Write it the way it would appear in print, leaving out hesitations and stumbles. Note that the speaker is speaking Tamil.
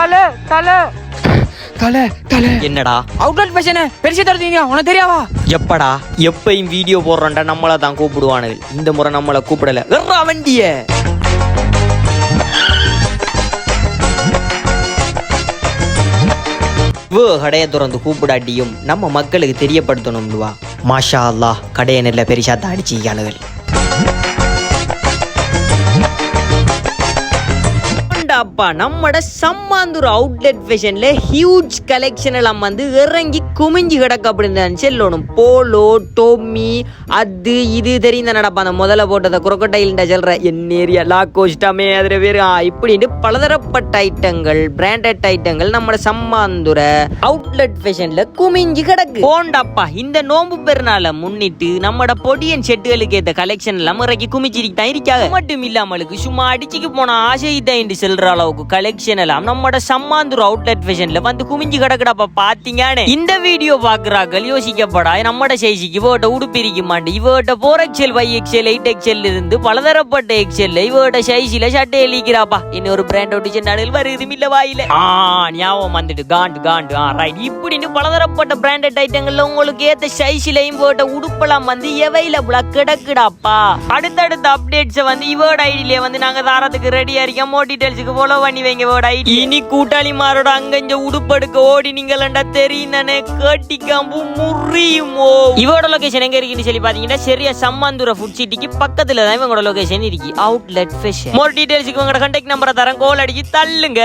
தலை தலை தலை தலை என்னடா அவுட்லெட் ஃபேஷன் பெருசா தருவீங்க உனக்கு தெரியாவா? எப்படா எப்பயும் வீடியோ போடுறோம்டா நம்மள தான் கூப்பிடுவானுங்க. இந்த முறை நம்மள கூப்பிடல. வண்டிய கடையை திறந்து கூப்பிடாட்டியும் நம்ம மக்களுக்கு தெரியப்படுத்தணும்டுவா. மாஷா அல்லாஹ் கடையை நெல்ல பெரிசா தான் அடிச்சிக்கானுகள். அப்பா நம்மட சம்மாந்தூர் அவுட்லெட் ஃபேஷன்ல ஹியூஜ் கலெக்ஷன் எல்லாம் வந்து இறங்கி குமிஞ்சு கிடக்கு அப்படின்னு சொல்லணும். போலோ டோமி அது இது தெரியும் தான் நடப்பா. அந்த முதல்ல போட்டதை குரோக்கோடைல்ன்ற சொல்ற என்ன ஏரியா லாக்கோஸ்டாமே அதில் பேர் இப்படின்ட்டு பலதரப்பட்ட ஐட்டங்கள் பிராண்டட் ஐட்டங்கள் நம்மட சம்மாந்துர அவுட்லெட் ஃபேஷன்ல குமிஞ்சு கிடக்கு. போண்டாப்பா இந்த நோம்பு பெருநாளை முன்னிட்டு நம்மட பொடியன் செட்டுகளுக்கு ஏற்ற கலெக்ஷன் எல்லாம் இறக்கி குமிச்சிட்டு தான் இருக்காங்க. மட்டும் இல்லாமலுக்கு சும்மா அடிச்சுக்கு போன ஆசை தான் செல்ற அளவுக்கு கலெக்ஷன் எல்லாம் நம்மட சம்மாந்தூர் அவுட்லெட் ஃபேஷன்ல வந்து குமிஞ்சு கிடக்குடாப்பா. பாத்தீங்கன்னு இந்த வீடியோ பாக்குறாக்கள் யோசிக்கப்படா நம்மட சைஸுக்கு இவட்ட உடுப்பு இருக்க மாட்டேன். இவட்ட 4XL 5XL 8XL இருந்து பலதரப்பட்ட எக்ஸல் இவட்ட சைஸ்ல சட்டை எழுதிக்கிறாப்பா. இன்னொரு பிராண்ட் ஒட்டி சென்றாடில் வருது இல்ல வாயில ஞாபகம் வந்துட்டு காண்டு காண்டு ரைட். இப்படின்னு பலதரப்பட்ட பிராண்டட் ஐட்டங்கள்ல உங்களுக்கு ஏத்த சைஸ்லயும் இவட்ட உடுப்பெல்லாம் வந்து அவைலபிளா கிடக்குடாப்பா. அடுத்தடுத்த அப்டேட்ஸ் வந்து இவட ஐடியில வந்து நாங்க தாரத்துக்கு ரெடியா இருக்கோம். மோர் டீடைல்ஸ்க்கு ஃபாலோ பண்ணி வைங்க. இனி கூட்டாளிமாரோட அங்கஞ்ச உடுப்படுக்க ஓடி நீங்களா தெரியும் தானே கேட்டிக்காம்பு முறியுமோ. இவோட லொகேஷன் எங்க இருக்குன்னு சொல்லி பாத்தீங்கன்னா சரியா சம்மாந்துர ஃபுட் சிட்டிக்கு பக்கத்துல தான் இவங்களோட லொகேஷன் இருக்கு. Outlet fashion. மோர் டீடைல்ஸ்க்கு உங்களோட கான்டாக்ட் நம்பரை தரேன். கால் அடிச்சு தள்ளுங்க.